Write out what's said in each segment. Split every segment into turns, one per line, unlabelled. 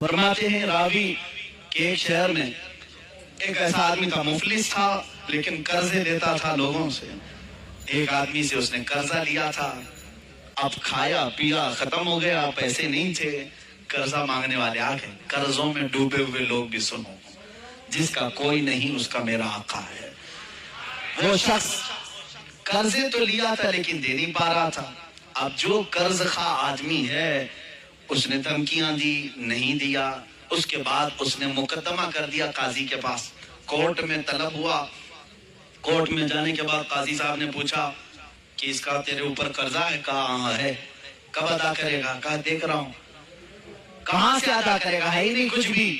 فرماتے ہیں راوی کہ ایک شہر میں ایک ایسا آدمی تھا، مفلس تھا لیکن قرضے لیتا تھا لوگوں سے۔ ایک آدمی سے اس نے قرضہ لیا تھا، اب کھایا پیا ختم ہو گیا، پیسے نہیں تھے، قرضہ مانگنے والے آ گئے۔ قرضوں میں ڈوبے ہوئے لوگ بھی سنو، جس کا کوئی نہیں اس کا میرا آقا ہے۔ وہ شخص قرضے تو لیا تھا لیکن دے نہیں پا رہا تھا۔ اب جو قرض خواہ آدمی ہے اس نے دھمکیاں دی، نہیں دیا۔ اس کے بعد اس نے مقدمہ کر دیا قاضی کے پاس، کورٹ میں طلب ہوا۔ کورٹ میں جانے کے بعد قاضی صاحب نے پوچھا کہ اس کا تیرے اوپر قرضہ ہے؟ کہا ہاں ہے۔ کب ادا کرے گا؟ کہا دیکھ رہا ہوں۔ کہاں سے ادا کرے گا؟ ہے ہی نہیں کچھ بھی۔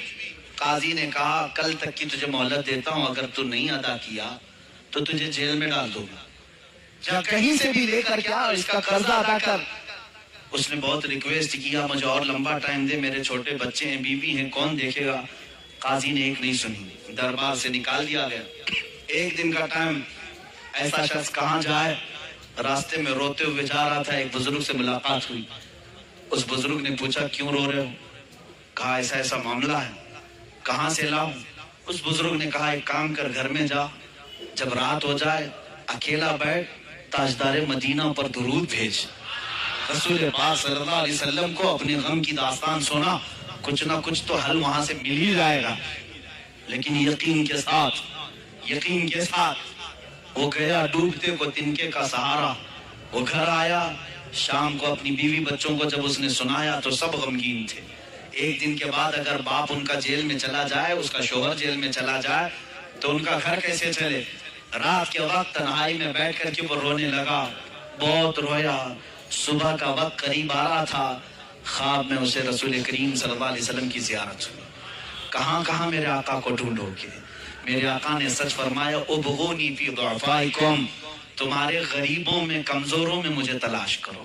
قاضی نے کہا کل تک کی تجھے مہلت دیتا ہوں، اگر تو نہیں ادا کیا تو تجھے جیل میں ڈال دوں گا، جا کہیں سے بھی لے کر کیا اس کا قرضہ ادا کر۔ اس نے بہت ریکویسٹ کیا مجھے اور لمبا ٹائم دے، میرے چھوٹے بچے ہیں، بیوی ہیں، کون دیکھے گا؟ قاضی نے ایک نہیں سنی، دربار سے نکال دیا گیا۔ ایک دن کا ٹائم، ایسا شخص کہاں جائے، راستے میں روتے ہوئے جا رہا تھا، ایک بزرگ سے ملاقات ہوئی۔ اس بزرگ نے پوچھا کیوں رو رہے ہو؟ کہا ایسا ایسا معاملہ ہے۔ کہاں سے لاؤں؟ اس بزرگ نے کہا ایک کام کر، گھر میں جا، جب رات ہو جائے اکیلا بیٹھ، تاجدار مدینہ پر درود بھیج۔ رسول پاک صلی اللہ علیہ وسلم کو اپنے غم کی داستان سنا، کچھ نہ کچھ تو حل وہاں سے مل ہی جائے گا۔ لیکن یقین کے ساتھ وہ گیا ڈوبتے کو تنکے کا سہارا۔ وہ گھر آیا، شام کو اپنی بیوی بچوں کو جب اس نے سنایا تو سب غمگین تھے۔ ایک دن کے بعد اگر باپ ان کا جیل میں چلا جائے، اس کا شوہر جیل میں چلا جائے تو ان کا گھر کیسے چلے؟ رات کے وقت تنہائی میں بیٹھ کر کے وہ رونے لگا، بہت رویا۔ صبح کا وقت قریب آ رہا تھا، خواب میں اسے رسول کریم صلی اللہ علیہ وسلم کی زیارت ہوئی۔ کہاں کہاں میرے آقا کو ڈھونڈو گے؟ میرے آقا نے سچ فرمایا ابغونی فی ضعفائکم، تمہارے غریبوں میں، کمزوروں میں مجھے تلاش کرو۔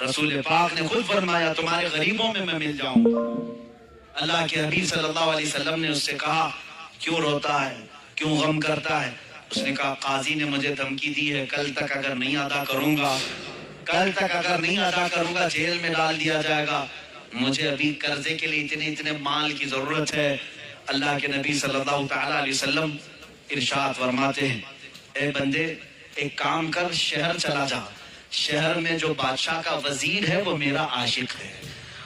رسول پاک نے خود فرمایا تمہارے غریبوں میں مل جاؤں گا۔ اللہ کے حبیب صلی اللہ علیہ وسلم نے اس سے کہا کیوں روتا ہے، کیوں غم کرتا ہے؟ اس نے کہا قاضی نے مجھے دھمکی دی ہے، کل تک اگر نہیں ادا کروں گا جیل میں ڈال دیا جائے گا۔ مجھے ابھی قرضے کے لیے اتنے مال کی ضرورت ہے۔ اللہ کے نبی صلی اللہ تعالیٰ علیہ وسلم ارشاد فرماتے ہیں اے بندے ایک کام کر، شہر چلا جا، شہر میں جو بادشاہ کا وزیر ہے وہ میرا عاشق ہے،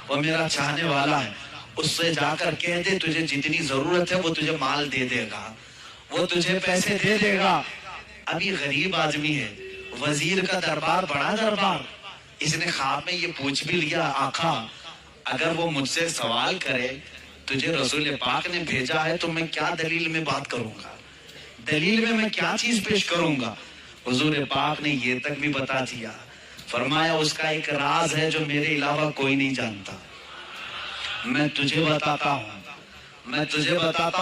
وہ میرا چاہنے والا ہے، اس سے جا کر کہہ دے تجھے جتنی ضرورت ہے وہ تجھے مال دے دے گا، وہ تجھے پیسے دے دے گا۔ ابھی غریب آدمی ہے، وزیر کا دربار بڑا دربار، اس نے خواب میں یہ پوچھ بھی لیا آقا اگر وہ مجھ سے سوال کرے تجھے رسول پاک نے بھیجا ہے تو میں کیا دلیل میں بات کروں گا، دلیل میں کیا چیز پیش کروں گا؟ حضور پاک نے یہ تک بھی بتا دیا، فرمایا اس کا ایک راز ہے جو میرے علاوہ کوئی نہیں جانتا، میں تجھے بتاتا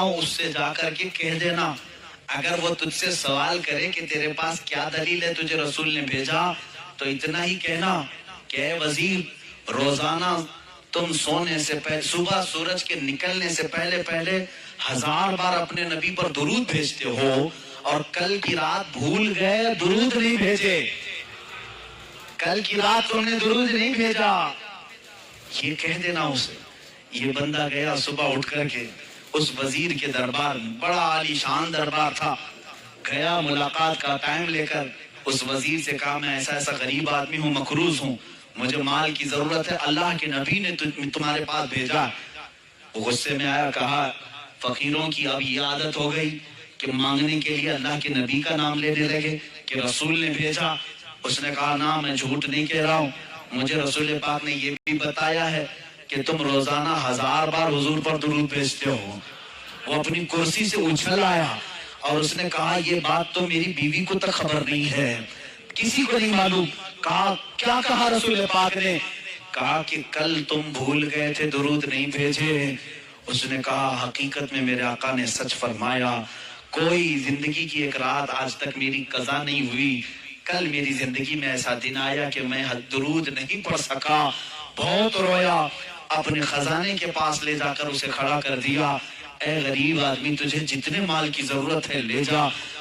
ہوں، اس سے جا کر کے کہہ دینا اگر وہ تجھ سے سوال کرے کہ تیرے پاس کیا دلیل ہے تجھے رسول نے بھیجا تو اتنا ہی کہنا کہ اے وزیر روزانہ تم سونے سے پہلے، صبح سورج کے نکلنے سے پہلے 1000 بار اپنے نبی پر درود بھیجتے ہو، اور کل کی رات بھول گئے درود نہیں بھیجے، کل کی رات تم نے درود نہیں بھیجا، یہ کہہ دینا اسے۔ یہ بندہ گیا صبح اٹھ کر کے اس وزیر کے دربار میں، بڑا عالی شان دربار تھا، گیا ملاقات کا ٹائم لے کر اس وزیر سے کہا میں ایسا غریب آدمی ہوں، مقروض ہوں، مجھے مال کی ضرورت ہے، اللہ کے نبی نے تمہارے پاس بھیجا۔ وہ غصے میں آیا، کہا فقیروں کی اب یہ عادت ہو گئی کہ مانگنے کے لیے اللہ کے نبی کا نام لینے لگے کہ رسول نے بھیجا۔ اس نے کہا نا میں جھوٹ نہیں کہہ رہا ہوں، مجھے رسول پاک نے یہ بھی بتایا ہے کہ تم روزانہ 1000 بار حضور پر درود بھیجتے ہو۔ وہ اپنی کرسی سے اچھل آیا اور اس نے کہا یہ بات تو میری بیوی کو تک خبر نہیں ہے، کسی کو نہیں معلوم۔ کہا کیا کہا رسول پاک نے؟ کہا کہ کل تم بھول گئے تھے درود نہیں بھیجے۔ اس نے کہا حقیقت میں میرے آقا نے سچ فرمایا، کوئی زندگی کی ایک رات آج تک میری قضا نہیں ہوئی، کل میری زندگی میں ایسا دن آیا کہ میں درود نہیں پڑھ سکا، بہت رویا، اپنے خزانے کے پاس لے جا کر اسے کھڑا کر دیا، اے غریب آدمی تجھے جتنے مال کی ضرورت ہے لے جا،